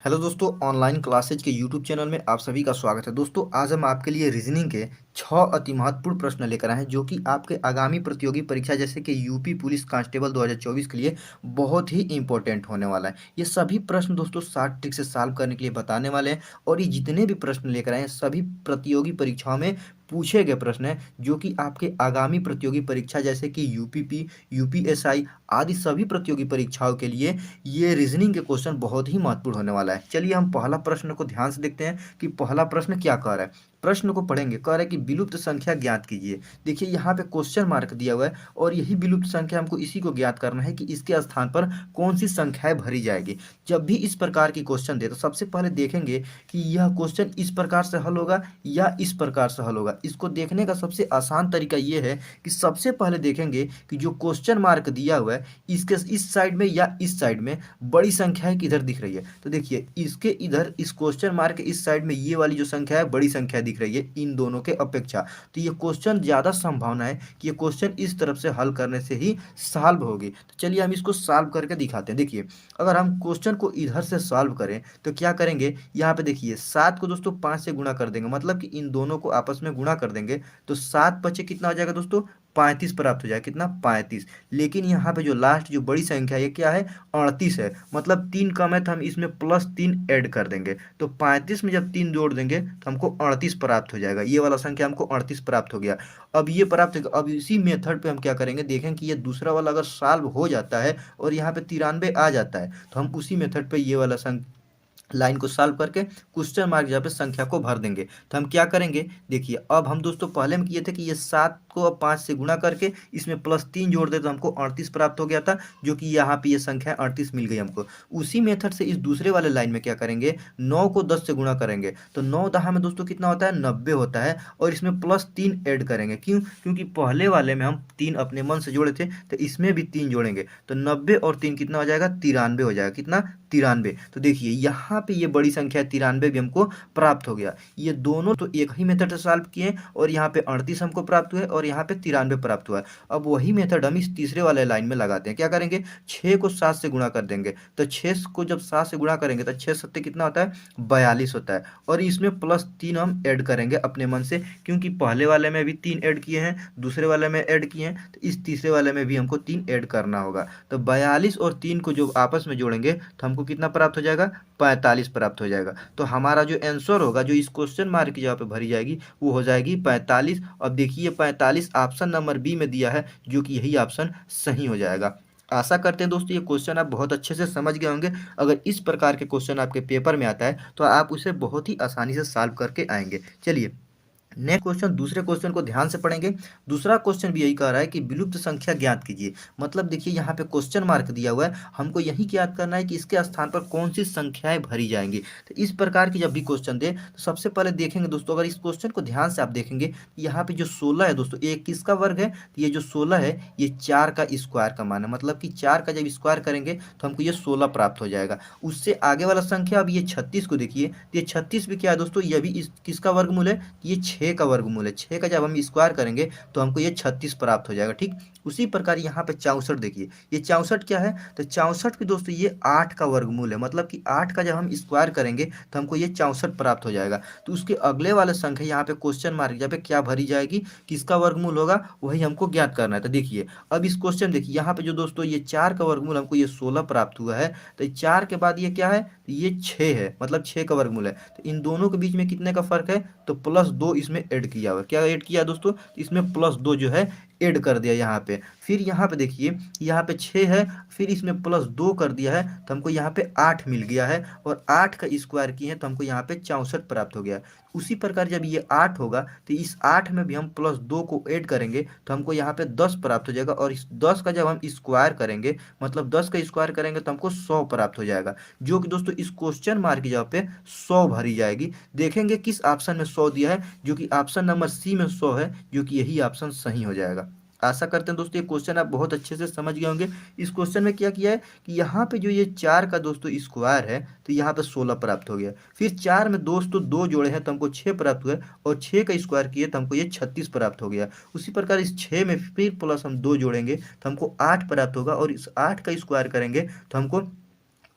Hello दोस्तों, online classes के YouTube channel में आप सभी का स्वागत है। दोस्तों, आज हम आपके लिए रीजनिंग के 6 अति महत्वपूर्ण प्रश्न लेकर आए हैं जो कि आपके आगामी प्रतियोगी परीक्षा जैसे कि यूपी पुलिस कांस्टेबल 2024 के लिए बहुत ही इंपॉर्टेंट होने वाला है। ये सभी प्रश्न दोस्तों 60 ट्रिक से सॉल्व करने के लिए बताने वाले हैं और ये जितने भी प्रश्न लेकर आए हैं सभी प्रतियोगी परीक्षाओं में पूछे गए प्रश्न हैं जो कि आपके आगामी प्रतियोगी परीक्षा जैसे कि यूपीपी, यूपीएसआई आदि सभी प्रतियोगी परीक्षाओं के लिए ये रीजनिंग के क्वेश्चन बहुत ही महत्वपूर्ण होने वाला है। चलिए हम पहला प्रश्न को ध्यान से देखते हैं कि पहला प्रश्न क्या कह रहा है। प्रश्न को पढ़ेंगे, कह रहा है कि विलुप्त संख्या ज्ञात कीजिए। देखिए यहाँ पे क्वेश्चन मार्क दिया हुआ है और यही विलुप्त संख्या हमको इसी को ज्ञात करना है कि इसके स्थान पर कौन सी संख्याएं भरी जाएगी। जब भी इस प्रकार की क्वेश्चन दे तो सबसे पहले देखेंगे कि यह क्वेश्चन इस प्रकार से हल होगा या इस प्रकार से हल होगा। इसको देखने का सबसे आसान तरीका ये है कि सबसे पहले देखेंगे कि जो क्वेश्चन मार्क दिया हुआ है इसके इस साइड में या इस साइड में बड़ी संख्याएं किधर दिख रही है। तो देखिए इसके इधर इस क्वेश्चन मार्क के इस साइड में ये वाली जो संख्या है बड़ी संख्या दिख रही है इन दोनों के अपेक्षा। तो ये क्वेश्चन ज़्यादा संभावना है कि ये क्वेश्चन इस तरफ से हल करने से ही सॉल्व होगी। तो चलिए हम इसको सॉल्व करके दिखाते हैं। देखिए अगर हम क्वेश्चन को इधर से सॉल्व करें तो क्या करेंगे, यहाँ पे देखिए 7 को दोस्तों 5 से गुणा कर देंगे, मतलब कि इन दोनों को आपस में गुणा कर देंगे तो 7 बचे कितना हो जाएगा दोस्तों, 35 प्राप्त हो जाएगा। कितना, 35। लेकिन यहाँ पे जो लास्ट जो बड़ी संख्या है ये क्या है, 38 है। मतलब 3 कम है तो हम इसमें +3 ऐड कर देंगे तो 35 में जब 3 जोड़ देंगे तो हमको 38 प्राप्त हो जाएगा। ये वाला संख्या हमको 38 प्राप्त हो गया। अब ये प्राप्त होगा, अब इसी मेथड पे हम क्या करेंगे, देखें कि ये दूसरा वाला अगर सॉल्व हो जाता है और यहाँ पे 93 आ जाता है तो हम उसी मेथड पे ये वाला लाइन को सॉल्व करके क्वेश्चन मार्क जहाँ पे संख्या को भर देंगे। तो हम क्या करेंगे, देखिए अब हम दोस्तों पहले हम किए थे कि ये 7 को अब 5 से गुणा करके इसमें +3 जोड़ दे तो हमको 38 प्राप्त हो गया था, जो कि यहाँ पे ये संख्या 38 मिल गई हमको। उसी मेथड से इस दूसरे वाले लाइन में क्या करेंगे, 9 को 10 से गुणा करेंगे तो 9 दहा में दोस्तों कितना होता है, 90 होता है। और इसमें +3 ऐड करेंगे, क्यों, क्योंकि पहले वाले में हम 3 अपने मन से जोड़े थे तो इसमें भी 3 जोड़ेंगे तो 90 और 3 कितना हो जाएगा, 93 हो जाएगा। कितना, 93। तो देखिए यहाँ पे ये बड़ी संख्या 93 भी हमको प्राप्त हो गया। ये दोनों तो एक ही मेथड से सॉल्व किए और यहाँ पे 38 हमको प्राप्त हुए और यहाँ पे 93 प्राप्त हुआ है। अब वही मेथड हम इस तीसरे वाले लाइन में लगाते हैं। क्या करेंगे, 6 को 7 से गुणा कर देंगे तो 6 को जब 7 से गुणा करेंगे तो 6 सत्ते कितना होता है, 42 होता है। और इसमें +3 हम ऐड करेंगे अपने मन से, क्योंकि पहले वाले में भी 3 ऐड किए हैं, दूसरे वाले में ऐड किए हैं, तो इस तीसरे वाले में भी हमको 3 ऐड करना होगा। तो 42 और 3 को जो आपस में जोड़ेंगे तो हमको कितना प्राप्त हो जाएगा, 45 प्राप्त हो जाएगा। तो हमारा जो आंसर होगा जो इस क्वेश्चन मार्क की जगह पे भरी जाएगी वो हो जाएगी 45। अब देखिए 45 ऑप्शन नंबर बी में दिया है, जो कि यही ऑप्शन सही हो जाएगा। आशा करते हैं दोस्तों ये क्वेश्चन आप बहुत अच्छे से समझ गए होंगे। अगर इस प्रकार के क्वेश्चन आपके पेपर में आता है तो आप उसे बहुत ही आसानी से सॉल्व करके आएंगे। चलिए नेक्स्ट क्वेश्चन, दूसरे क्वेश्चन को ध्यान से पढ़ेंगे। दूसरा क्वेश्चन भी यही कह रहा है कि विलुप्त संख्या ज्ञात कीजिए। मतलब देखिए यहाँ पे क्वेश्चन मार्क दिया हुआ है, हमको यही ज्ञात करना है कि इसके स्थान पर कौन सी संख्याएं भरी जाएंगी। तो इस प्रकार की जब भी क्वेश्चन दे तो सबसे पहले देखेंगे दोस्तों, अगर इस क्वेश्चन को ध्यान से आप देखेंगे यहाँ पे जो 16 है दोस्तों, ये किसका वर्ग है, तो ये जो 16 है ये 4 का स्क्वायर का मान है। मतलब कि 4 का जब स्क्वायर करेंगे तो हमको ये 16 प्राप्त हो जाएगा। उससे आगे वाला संख्या, अब ये 36 को देखिए, तो ये 36 भी क्या है दोस्तों, ये भी इस किसका वर्गमूल है, ये 6 का वर्गमूल है। 6 का जब हम स्क्वायर करेंगे तो हमको ये 36 प्राप्त हो जाएगा। ठीक उसी प्रकार यहाँ पे 64 देखिए, ये 64 क्या है, तो 64 भी दोस्तों ये 8 का वर्गमूल है। मतलब कि 8 का जब हम स्क्वायर करेंगे तो हमको ये 64 प्राप्त हो जाएगा। तो उसके अगले वाले संख्या यहाँ पे क्वेश्चन मार्क जहाँ पे क्या भरी जाएगी, किसका वर्गमूल होगा, वही हमको ज्ञात करना है। तो देखिए अब इस क्वेश्चन देखिए यहाँ पे जो दोस्तों ये 4 का वर्गमूल हमको ये 16 प्राप्त हुआ है, तो 4 के बाद ये क्या है, तो ये 6 है, मतलब 6 का वर्गमूल है। तो इन दोनों के बीच में कितने का फर्क है, तो +2 इसमें ऐड किया हुआ। क्या ऐड किया दोस्तों, इसमें +2 जो है ऐड कर दिया यहाँ पे। फिर यहाँ पे देखिए यहाँ पे 6 है, फिर इसमें +2 कर दिया है तो हमको यहाँ पे 8 मिल गया है। और 8 का स्क्वायर किए तो हमको यहाँ पे 64 प्राप्त हो गया। उसी प्रकार जब ये 8 होगा तो इस 8 में भी हम +2 को ऐड करेंगे तो हमको यहाँ पे 10 प्राप्त हो जाएगा। और इस 10 का जब हम स्क्वायर करेंगे, मतलब 10 का स्क्वायर करेंगे तो हमको 100 प्राप्त हो जाएगा, जो कि दोस्तों इस क्वेश्चन मार्क की जगह पे 100 भरी जाएगी। देखेंगे किस ऑप्शन में 100 दिया है, जो कि ऑप्शन नंबर सी में 100 है, जो कि यही ऑप्शन सही हो जाएगा। आशा करते हैं दोस्तों ये क्वेश्चन आप बहुत अच्छे से समझ गए होंगे। इस क्वेश्चन में क्या किया है कि यहाँ पे जो ये 4 का दोस्तों स्क्वायर है तो यहाँ पे 16 प्राप्त हो गया। फिर 4 में दोस्तों 2 जोड़े हैं तो हमको 6 प्राप्त हुए, और 6 का स्क्वायर किए तो हमको ये 36 प्राप्त हो गया। उसी प्रकार इस 6 में फिर प्लस हम 2 जोड़ेंगे तो हमको 8 प्राप्त होगा, और इस 8 का स्क्वायर करेंगे तो हमको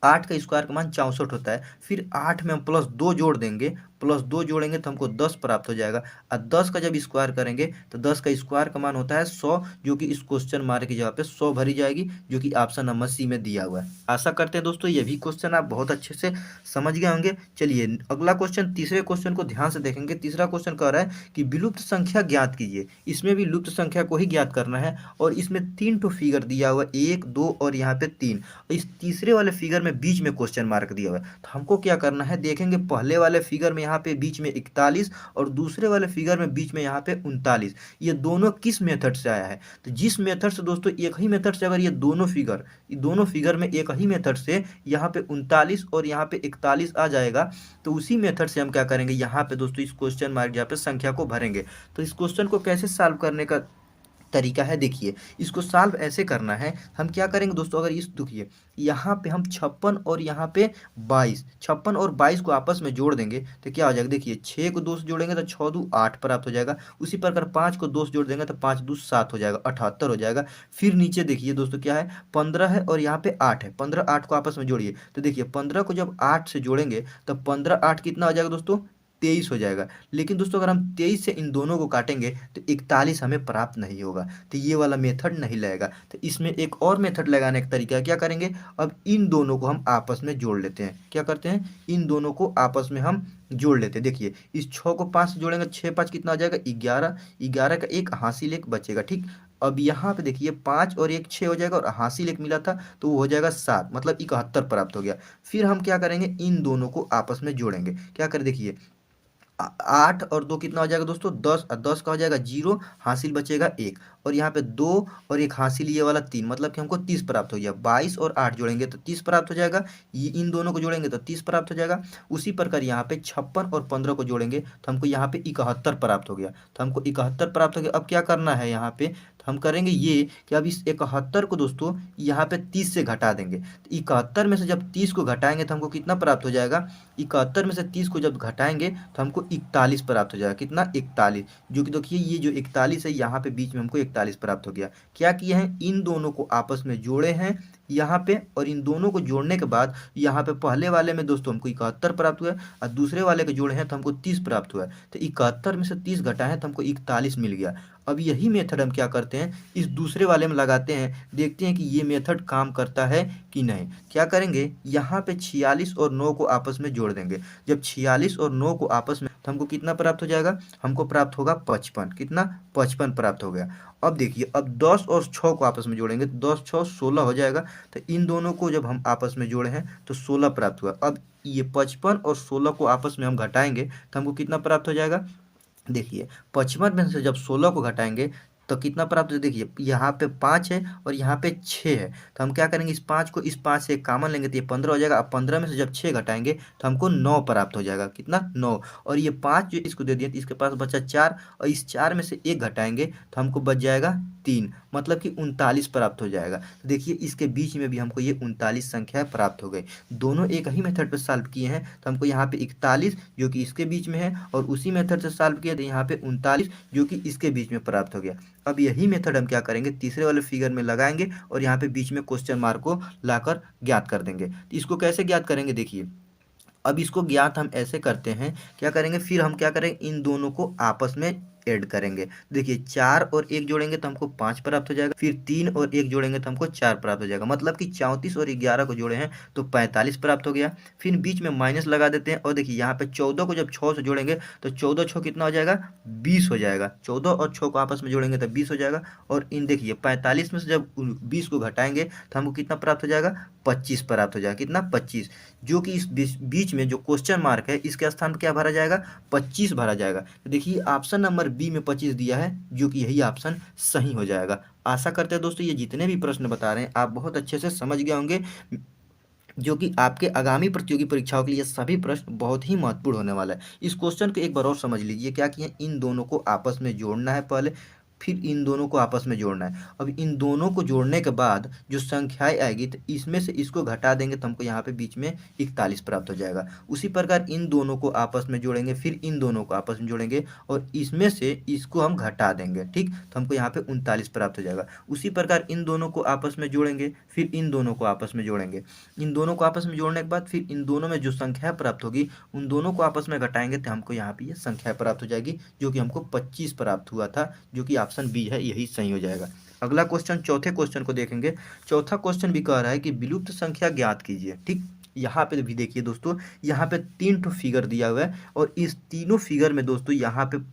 8 का स्क्वायर का मान 64 होता है। फिर 8 में हम +2 जोड़ देंगे, +2 जोड़ेंगे तो हमको 10 प्राप्त हो जाएगा। और 10 का जब स्क्वायर करेंगे तो 10 का स्क्वायर का मान होता है 100, जो कि इस क्वेश्चन मार्क की जगह पे 100 भरी जाएगी, जो कि ऑप्शन नंबर सी में दिया हुआ है। आशा करते हैं दोस्तों ये भी क्वेश्चन आप बहुत अच्छे से समझ गए होंगे। चलिए अगला क्वेश्चन, तीसरे क्वेश्चन को ध्यान से देखेंगे। तीसरा क्वेश्चन कह रहा है कि विलुप्त संख्या ज्ञात कीजिए। इसमें भी लुप्त संख्या को ही ज्ञात करना है और इसमें 3 ठो फिगर दिया हुआ है, 1 2 और यहाँ पे 3। इस तीसरे वाले फिगर में बीच में क्वेश्चन मार्क दिया हुआ है, तो हमको क्या करना है, देखेंगे पहले वाले फिगर में यहाँ पे बीच में 41 और दूसरे वाले फिगर में बीच में यहाँ पे 39। ये दोनों किस मेथड से आया है, तो जिस मेथड से दोस्तों एक ही मेथड से अगर ये दोनों फिगर में एक ही मेथड से यहाँ पे 39 और यहाँ पे 41 आ जाएगा, तो उसी मेथड से हम क्या करेंगे, यहाँ पे दोस्तों इस क्वेश्चन मार्क यहाँ पे संख्या को भरेंगे। तो इस क्वेश्चन को कैसे सॉल्व करने का तरीका है, देखिए इसको सॉल्व ऐसे करना है। हम क्या करेंगे दोस्तों, अगर इस देखिए यहाँ पे हम 56 और यहाँ पे 56 और 22 को आपस में जोड़ देंगे तो क्या हो जाएगा, देखिए 6 को 2 से जोड़ेंगे तो 6 2 8 प्राप्त हो जाएगा। उसी प्रकार 5 को 2 से जोड़ देंगे तो 5 2 7 हो जाएगा, 78 हो जाएगा। फिर नीचे देखिए दोस्तों क्या है, 15 है और यहाँ पे 8 है। 15 8 को आपस में जोड़िए तो देखिए 15 को जब 8 से जोड़ेंगे तो 15 8 कितना हो जाएगा दोस्तों, 23 हो जाएगा। लेकिन दोस्तों अगर हम 23 से इन दोनों को काटेंगे तो 41 हमें प्राप्त नहीं होगा, तो ये वाला मेथड नहीं लगेगा। तो इसमें एक और मेथड लगाने का तरीका है, क्या करेंगे, अब इन दोनों को हम आपस में जोड़ लेते हैं। क्या करते हैं, इन दोनों को आपस में हम जोड़ लेते हैं। देखिए इस 6 को 5 से जोड़ेंगे, 6 5 कितना हो जाएगा, 11। 11 का एक हासिल एक बचेगा, ठीक। अब यहाँ पे देखिए 5 और 1 6 हो जाएगा और हासिल एक मिला था तो वो हो जाएगा 7, मतलब 71 प्राप्त हो गया। फिर हम क्या करेंगे, इन दोनों को आपस में जोड़ेंगे। क्या करें, देखिए 8 और 2 कितना हो जाएगा दोस्तों, 10। और 10 का हो जाएगा 0, हासिल बचेगा 1 और यहाँ पे 2 और एक हासिल ये वाला 3, मतलब कि हमको 30 प्राप्त हो गया। 22 और 8 जोड़ेंगे तो 30 प्राप्त हो जाएगा। ये इन दोनों को जोड़ेंगे तो 30 प्राप्त हो जाएगा। उसी प्रकार यहाँ पे 56 और 15 को जोड़ेंगे तो हमको यहाँ पे 71 प्राप्त हो गया। तो हमको 71 प्राप्त हो गया। अब क्या करना है यहाँ पे, तो हम करेंगे ये कि अब इस 71 को दोस्तों यहाँ पे 30 से घटा देंगे। तो 71 में से जब 30 को घटाएंगे तो हमको कितना प्राप्त हो जाएगा, 71 में से 30 को जब घटाएंगे तो हमको 41 प्राप्त हो जाएगा। कितना, 41, जो कि देखिए ये जो 41 है यहाँ पे बीच में हमको 41 प्राप्त हो गया। क्या किए हैं, इन दोनों को आपस में जोड़े हैं यहाँ पे, और इन दोनों को जोड़ने के बाद यहाँ पे पहले वाले में दोस्तों हमको 71 प्राप्त हुआ है और दूसरे वाले को जोड़े हैं तो हमको 30 प्राप्त हुआ है। तो 71 में से 30 घटाए हैं तो हमको 41 मिल गया। अब यही मेथड हम क्या करते हैं, इस दूसरे वाले में लगाते हैं, देखते हैं कि ये मेथड काम करता है कि नहीं। क्या करेंगे, यहाँ पे 46 और 9 को आपस में जोड़ देंगे। जब 46 और 9 को आपस में, तो हमको कितना प्राप्त हो जाएगा, हमको प्राप्त होगा 55। कितना, 55 प्राप्त हो गया। अब देखिए अब 10 और 6 को आपस में जोड़ेंगे तो 10 6 16 हो जाएगा। तो इन दोनों को जब हम आपस में जोड़े हैं तो 16 प्राप्त हुआ। अब ये 55 और 16 को आपस में हम घटाएंगे तो हमको कितना प्राप्त हो जाएगा, देखिए 55 में से जब 16 को घटाएंगे तो कितना प्राप्त हो, देखिए यहाँ पे 5 है और यहाँ पे 6 है। तो हम क्या करेंगे, इस 5 को इस 5 से कॉमन लेंगे तो ये 15 हो जाएगा। अब 15 में से जब 6 घटाएंगे तो हमको 9 प्राप्त हो जाएगा। कितना, 9। और ये 5 जो इसको दे दिए तो इसके पास बचा 4, और इस 4 में से 1 घटाएंगे तो हमको बच जाएगा 3, मतलब कि 39 प्राप्त हो जाएगा। तो देखिए इसके बीच में भी हमको ये 39 संख्या प्राप्त हो गई। दोनों एक ही मेथड पर सॉल्व किए हैं तो हमको यहाँ पे 41 जो कि इसके बीच में है, और उसी मेथड से सॉल्व किया तो यहाँ पे 39 जो कि इसके बीच में प्राप्त हो गया। अब यही मेथड हम क्या करेंगे, तीसरे वाले फिगर में लगाएंगे और यहाँ पे बीच में क्वेश्चन मार्क को लाकर ज्ञात कर देंगे। तो इसको कैसे ज्ञात करेंगे, देखिए अब इसको ज्ञात हम ऐसे करते हैं, क्या करेंगे, फिर हम क्या करेंगे, इन दोनों को आपस में ऐड करेंगे। देखिए 4 और 1 जोड़ेंगे तो हमको 5 प्राप्त हो जाएगा। फिर 3 और 1 जोड़ेंगे तो हमको 4 प्राप्त हो जाएगा, मतलब कि 34 और 11 को जोड़े हैं तो 45 प्राप्त हो गया। फिर बीच में माइनस लगा देते हैं और देखिए यहाँ पे 14 को जब 6 से जोड़ेंगे तो 14 6 कितना हो जाएगा, 20 हो जाएगा। 14 और 6 को आपस में जोड़ेंगे तो 20 हो जाएगा। और इन देखिए 45 में से जब 20 को घटाएंगे तो हमको कितना प्राप्त हो जाएगा, 25 प्राप्त हो जाएगा। कितना, 25, जो कि इस बीच में जो क्वेश्चन मार्क है इसके स्थान पर क्या भरा जाएगा, 25 भरा जाएगा। तो देखिए ऑप्शन नंबर बी में 25 दिया है, जो कि यही ऑप्शन सही हो जाएगा। आशा करते हैं दोस्तों ये जितने भी प्रश्न बता रहे हैं आप बहुत अच्छे से समझ गए होंगे, जो कि आपके आगामी प्रतियोगी परीक्षाओं के लिए सभी प्रश्न बहुत ही महत्वपूर्ण होने वाला है। इस क्वेश्चन को एक बार और समझ लीजिए, क्या किए, इन दोनों को आपस में जोड़ना है पहले, फिर इन दोनों को आपस में जोड़ना है। अब इन दोनों को जोड़ने के बाद जो संख्याएं आएगी तो इसमें से इसको घटा देंगे तो हमको यहाँ पे बीच में 41 प्राप्त हो जाएगा। उसी प्रकार इन दोनों को आपस में जोड़ेंगे, फिर इन दोनों को आपस में जोड़ेंगे और इसमें से इसको हम घटा देंगे, ठीक, तो हमको यहाँ पे 39 प्राप्त हो जाएगा। उसी प्रकार इन दोनों को आपस में जोड़ेंगे, फिर इन दोनों को आपस में जोड़ेंगे। इन दोनों को आपस में जोड़ने के बाद फिर इन दोनों में जो संख्या प्राप्त होगी उन दोनों को आपस में घटाएंगे तो हमको यहाँ पे ये संख्या प्राप्त हो जाएगी, जो कि हमको 25 प्राप्त हुआ था, जो कि ऑप्शन बी है, यही सही हो जाएगा। अगला क्वेश्चन, चौथे क्वेश्चन को देखेंगे। चौथा क्वेश्चन भी कह रहा है कि विलुप्त संख्या ज्ञात कीजिए, ठीक। यहाँ पे भी देखिए दोस्तों, यहाँ पे 3 ठो फिगर दिया हुआ है और इस तीनों फिगर में दोस्तों यहाँ पे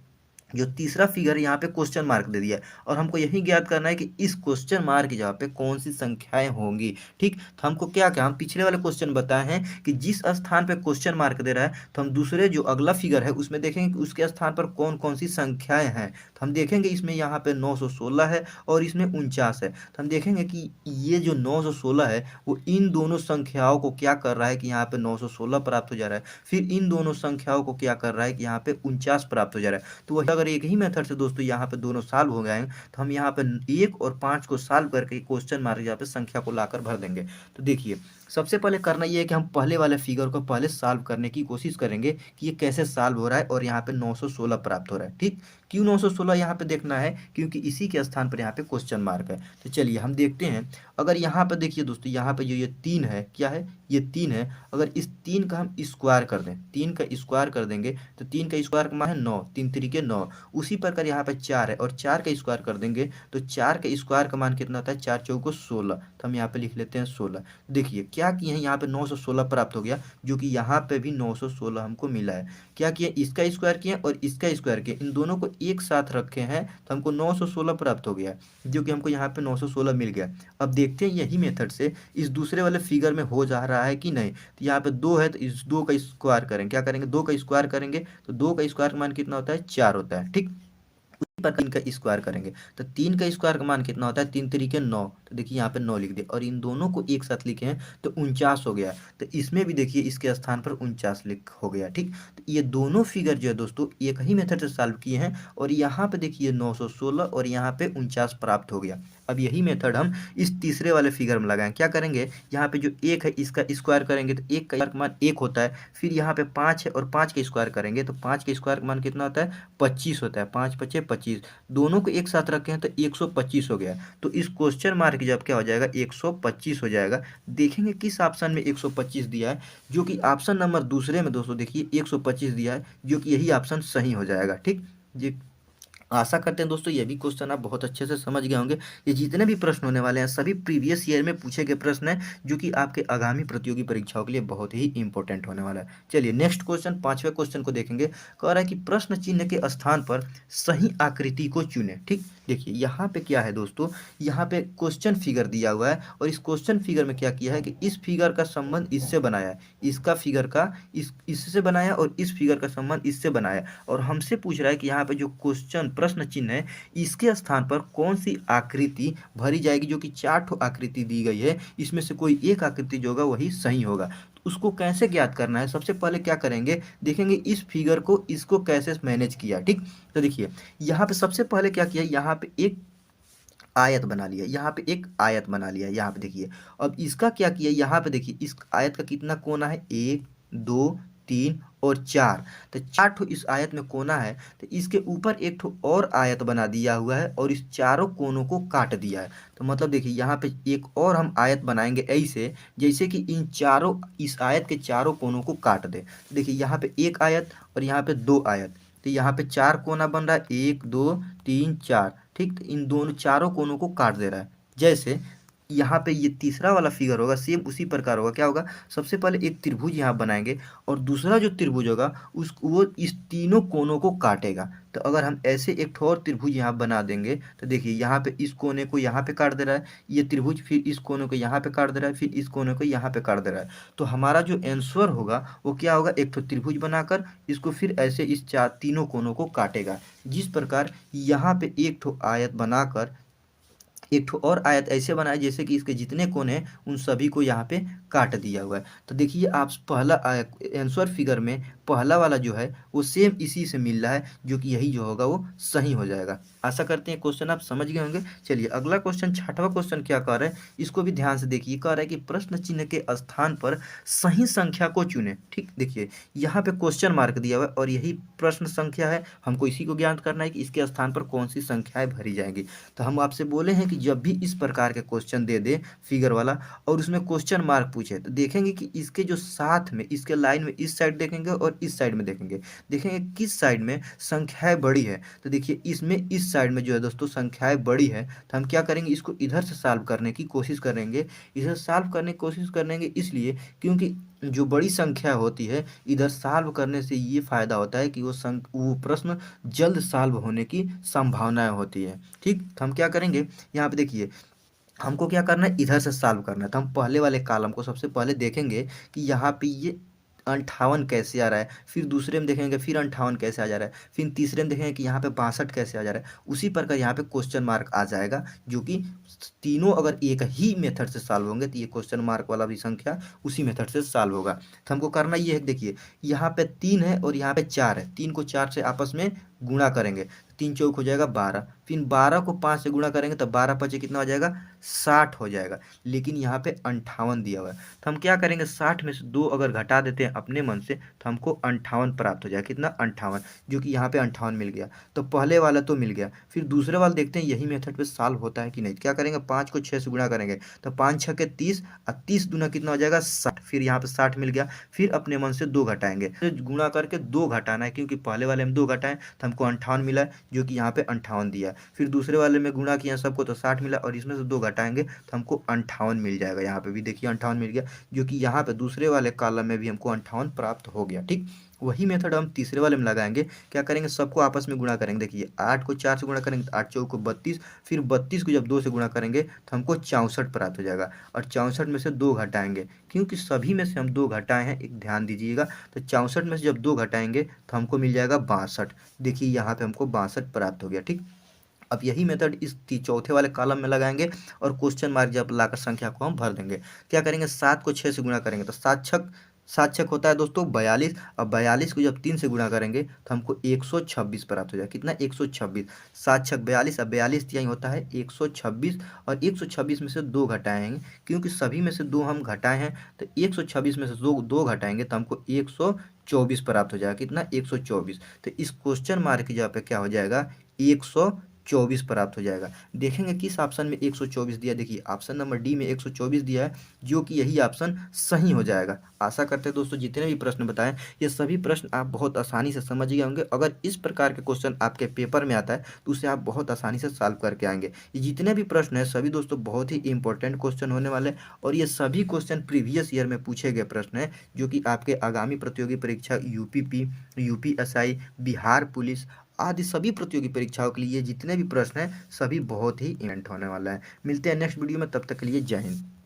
जो तीसरा फिगर यहाँ पे क्वेश्चन मार्क दे दिया है और हमको यही ज्ञात करना है कि इस क्वेश्चन मार्क की जगह पे कौन सी संख्याएं होंगी, ठीक। तो हमको क्या क्या, हम पिछले वाले क्वेश्चन बताए हैं कि जिस स्थान पे क्वेश्चन मार्क दे रहा है तो हम दूसरे जो अगला फिगर है उसमें देखेंगे कि उसके स्थान पर कौन कौन सी संख्याएं हैं। तो हम देखेंगे इसमें यहाँ पे 916 है और इसमें 49 है। तो हम देखेंगे कि ये जो 916 है वो इन दोनों संख्याओं को क्या कर रहा है कि यहाँ पे 916 प्राप्त हो जा रहा है, फिर इन दोनों संख्याओं को क्या कर रहा है कि यहाँ पे 49 प्राप्त हो जा रहा है। तो वही अगर एक ही मेथड से दोस्तों यहाँ पे दोनों सॉल्व हो गए हैं तो हम यहाँ पे 1 और 5 को सॉल्व करके क्वेश्चन मार्क यहाँ पे संख्या को लाकर भर देंगे। तो देखिए सबसे पहले करना ये है कि हम पहले वाले फिगर को पहले सॉल्व करने की कोशिश करेंगे कि ये कैसे सॉल्व हो रहा है और यहाँ पे 916 प्राप्त हो रहा है, ठीक। क्यों 916 यहाँ पे देखना है, क्योंकि इसी के स्थान पर यहाँ पे क्वेश्चन मार्क है। तो चलिए हम देखते हैं। अगर यहाँ पे देखिए दोस्तों, यहाँ पे जो ये 3 है, क्या है, ये 3 है। अगर इस 3 का हम स्क्वायर कर दें, 3 का स्क्वायर कर देंगे तो 3 का स्क्वायर का मान है 9, 3 तरीके 9। उसी प्रकार यहाँ पे 4 है और 4 का स्क्वायर कर देंगे तो 4 का स्क्वायर का मान कितना होता है, 4 चौको 16। तो हम यहाँ पे लिख लेते हैं 16। देखिए क्या किए हैं, यहाँ पे 916 प्राप्त हो गया, जो कि यहाँ पे भी 916 हमको मिला है। क्या किए, इसका स्क्वायर किए और इसका स्क्वायर किए, इन दोनों को एक साथ रखे हैं तो हमको 916 प्राप्त हो गया, जो कि हमको यहाँ पे 916 मिल गया। अब देखते हैं यही मेथड से इस दूसरे वाले फिगर में हो जा रहा है कि नहीं। तो यहाँ पे 2 है तो इस 2 का स्क्वायर करेंगे, क्या करेंगे, 2 का स्क्वायर करेंगे तो 2 का स्क्वायर का मान कितना होता है, 4 होता है, ठीक। उसी पर 3 का स्क्वायर करेंगे तो 3 का स्क्वायर का मान कितना होता है, 3 तरीके 9। तो देखिए यहाँ पे 9 लिख दिया और इन दोनों को एक साथ लिखे हैं तो 49 हो गया। तो इसमें भी देखिए इसके स्थान पर 49 लिख हो गया, ठीक। तो ये दोनों फिगर जो है दोस्तों एक ही मेथड से सॉल्व किए हैं और यहाँ पे देखिए 916 और यहाँ पे 49 प्राप्त हो गया। अब यही मेथड हम इस तीसरे वाले फिगर में लगाएं। क्या करेंगे, यहाँ पे जो 1 है इसका स्क्वायर करेंगे तो 1 का मान 1 होता है। फिर यहाँ पे 5 है और 5 का स्क्वायर करेंगे तो 5 के स्क्वायर का मान कितना होता है, 25 होता है। 5 पचे 25, दोनों को एक साथ रखे हैं तो 125 हो गया। तो इस क्वेश्चन मार्क जब क्या हो जाएगा, 125 हो जाएगा। देखेंगे किस ऑप्शन में 125 दिया है, जो कि ऑप्शन नंबर दूसरे में दोस्तों देखिए 125 दिया है, जो कि यही ऑप्शन सही हो जाएगा, ठीक। जी, आशा करते हैं दोस्तों ये भी क्वेश्चन आप बहुत अच्छे से समझ गए होंगे। ये जितने भी प्रश्न होने वाले हैं सभी प्रीवियस ईयर में पूछे गए प्रश्न हैं, जो कि आपके आगामी प्रतियोगी परीक्षाओं के लिए बहुत ही इंपॉर्टेंट होने वाला है। चलिए नेक्स्ट क्वेश्चन, पांचवें क्वेश्चन को देखेंगे। कह रहा है कि प्रश्न चिन्ह के स्थान पर सही आकृति को चुने, ठीक। देखिए यहाँ पे क्या है दोस्तों, यहाँ पे क्वेश्चन फिगर दिया हुआ है और इस क्वेश्चन फिगर में क्या किया है कि इस फिगर का संबंध इससे बनाया है, इसका फिगर का इससे बनाया और इस फिगर का संबंध इससे बनाया और हमसे पूछ रहा है कि यहाँ पे जो क्वेश्चन प्रश्न चिन्ह है इसके स्थान पर कौन सी आकृति भरी जाएगी, जो कि 4 ठो आकृति दी गई है, इसमें से कोई एक आकृति जो होगा वही सही होगा। तो उसको कैसे ज्ञात करना है, सबसे पहले क्या करेंगे, देखेंगे इस फिगर को इसको कैसे मैनेज किया, ठीक। तो देखिए यहाँ पे सबसे पहले क्या किया, यहाँ पे एक आयत बना लिया, यहाँ पे एक आयत बना लिया, यहाँ पे देखिए। अब इसका क्या किया, यहाँ पे देखिए इस आयत का कितना कोना है, 1 2 3 और 4। तो 4 ठो इस आयत में कोना है, तो इसके ऊपर एक ठो और आयत बना दिया हुआ है और इस चारों कोनों को काट दिया है। तो मतलब देखिए यहाँ पे एक और हम आयत बनाएंगे ऐसे, जैसे कि इन चारों, इस आयत के चारों कोनों को काट दे। तो देखिए यहाँ पे एक आयत और यहाँ पे 2 आयत, तो यहाँ पे 4 कोना बन रहा है, 1 2 3 4, ठीक। तो इन दोनों चारों कोनों को काट दे रहा है। जैसे यहाँ पे ये तीसरा वाला फिगर होगा, सेम उसी प्रकार होगा। क्या होगा, सबसे पहले एक त्रिभुज यहाँ बनाएंगे और दूसरा जो त्रिभुज होगा उस वो इस तीनों कोनों को काटेगा। तो अगर हम ऐसे एक ठो और त्रिभुज यहाँ बना देंगे तो देखिए यहाँ पे इस कोने को यहाँ पे काट दे रहा है ये त्रिभुज, फिर इस कोने को यहाँ पे काट दे रहा है, फिर इस कोने को यहाँ पे काट दे रहा है। तो हमारा जो आंसर होगा वो क्या होगा, एक ठो त्रिभुज बनाकर इसको फिर ऐसे इस तीनों कोनों को काटेगा। जिस प्रकार यहाँ पे एक ठो आयत बनाकर एक ठो और आयत ऐसे बनाए जैसे कि इसके जितने कोने हैं उन सभी को यहाँ पे काट दिया हुआ है। तो देखिए आप पहला आंसर फिगर में पहला वाला जो है वो सेम इसी से मिल रहा है, जो कि यही जो होगा वो सही हो जाएगा। आशा करते हैं क्वेश्चन आप समझ गए होंगे। चलिए अगला क्वेश्चन, छठवां क्वेश्चन क्या कह रहा है, इसको भी ध्यान से देखिए। कह रहा है कि प्रश्न चिन्ह के स्थान पर सही संख्या को चुनें। ठीक, देखिए यहाँ पे क्वेश्चन मार्क दिया हुआ है और यही प्रश्न संख्या है। हमको इसी को ज्ञात करना है कि इसके स्थान पर कौन सी संख्याएं भरी जाएंगी। तो हम आपसे बोले हैं कि जब भी इस प्रकार के क्वेश्चन दे दे फिगर वाला और उसमें क्वेश्चन मार्क पूछे, तो देखेंगे कि इसके जो साथ में इसके लाइन में इस साइड देखेंगे और इस साइड में देखेंगे, देखेंगे किस साइड में संख्याएं बड़ी है। तो देखिए इसमें इस साइड में जो है दोस्तों संख्याएं बड़ी है, तो हम क्या करेंगे, इसको इधर से सॉल्व करने की कोशिश करेंगे। इधर सॉल्व करने की कोशिश करेंगे इसलिए क्योंकि जो बड़ी संख्या होती है इधर सॉल्व करने से ये फायदा होता है कि वो प्रश्न जल्द सॉल्व होने की संभावनाएं होती है। ठीक, तो हम क्या करेंगे, यहाँ पे देखिए हमको क्या करना है, इधर से सॉल्व करना है। तो हम पहले वाले कॉलम को सबसे पहले देखेंगे कि यहाँ पे ये 58 कैसे आ रहा है, फिर दूसरे में देखेंगे फिर 58 कैसे आ जा रहा है, फिर तीसरे में देखेंगे कि यहाँ पे 62 कैसे आ जा रहा है। उसी प्रकार यहाँ पे क्वेश्चन मार्क आ जाएगा, जो कि तीनों अगर एक ही मेथड से सॉल्व होंगे तो ये क्वेश्चन मार्क वाला भी संख्या उसी मेथड से सॉल्व होगा। तो हमको करना ये है, देखिए यहाँ पे 3 है और यहाँ पे 4 है, 3 को 4 से आपस में गुणा करेंगे, 3 चौक हो जाएगा 12, फिर 12 को 5 से गुणा करेंगे तो 12 पचे कितना हो जाएगा, 60 हो जाएगा। लेकिन यहाँ पे 58 दिया हुआ है, तो हम क्या करेंगे, 60 में से 2 अगर घटा देते हैं अपने मन से तो हमको 58 प्राप्त हो जाएगा। कितना, 58, जो कि यहाँ पे 58 मिल गया। तो पहले वाला तो मिल गया, फिर दूसरे वाला देखते हैं यही मेथड पे सॉल्व होता है कि नहीं। क्या करेंगे, 5 को 6 से गुणा करेंगे तो 5 छः के 30 और 30 दूना कितना हो जाएगा, 60। फिर यहाँ पे 60 मिल गया, फिर अपने मन से 2 घटाएंगे, तो गुणा करके 2 घटाना है क्योंकि पहले वाले में 2 घटाएं तो हमको 58 मिला, जो कि यहाँ पे 58 दिया। फिर दूसरे वाले में गुणा किया सबको तो 60 मिला और इसमें से 2 घटाएंगे तो हमको 58 मिल जाएगा। यहाँ पे भी देखिए 58 मिल गया, जो कि यहाँ पे दूसरे वाले कॉलम में भी हमको 58 प्राप्त हो गया। ठीक, वही मेथड हम तीसरे वाले में लगाएंगे। क्या करेंगे, सबको आपस में गुणा करेंगे। देखिए 8 को 4 से गुणा करेंगे तो 8 चौक को 32, फिर 32 को जब 2 से गुणा करेंगे तो हमको 64 प्राप्त हो जाएगा और 64 में से 2 घटाएंगे क्योंकि सभी में से हम 2 घटाए हैं, एक ध्यान दीजिएगा। तो 64 में से जब 2 घटाएंगे तो हमको मिल जाएगा 62। देखिए यहाँ पे हमको 62 प्राप्त हो गया। ठीक, अब यही मेथड इस चौथे वाले कॉलम में लगाएंगे और क्वेश्चन मार्क जब लाकर संख्या को हम भर देंगे। क्या करेंगे, 7 को 6 से गुणा करेंगे तो 7 छक होता है दोस्तों 42। अब 42 को जब 3 से गुणा करेंगे तो हमको 126 प्राप्त हो जाएगा। कितना, 126, 7 छक 42, अब 42 यही होता है 126 और 126 में से 2 घटाएंगे क्योंकि सभी में से 2 हम घटाए हैं, तो 126 में से 2 घटाएंगे तो हमको 124 प्राप्त हो जाएगा। कितना, 124। तो इस क्वेश्चन मार्क की जगह पे क्या हो जाएगा, 124 प्राप्त हो जाएगा। देखेंगे किस ऑप्शन में 124 दिया, देखिए ऑप्शन नंबर डी में 124 दिया है, जो कि यही ऑप्शन सही हो जाएगा। आशा करते हैं दोस्तों जितने भी प्रश्न बताएं ये सभी प्रश्न आप बहुत आसानी से समझ गए होंगे। अगर इस प्रकार के क्वेश्चन आपके पेपर में आता है तो उसे आप बहुत आसानी से सॉल्व करके आएंगे। ये जितने भी प्रश्न हैं सभी दोस्तों बहुत ही इंपॉर्टेंट क्वेश्चन होने वाले हैं और ये सभी क्वेश्चन प्रीवियस ईयर में पूछे गए प्रश्न हैं, जो कि आपके आगामी प्रतियोगी परीक्षा यूपीपी, यूपीएसआई, बिहार पुलिस आदि सभी प्रतियोगी परीक्षाओं के लिए जितने भी प्रश्न हैं सभी बहुत ही इवेंट होने वाला है। मिलते हैं नेक्स्ट वीडियो में, तब तक के लिए जय हिंद।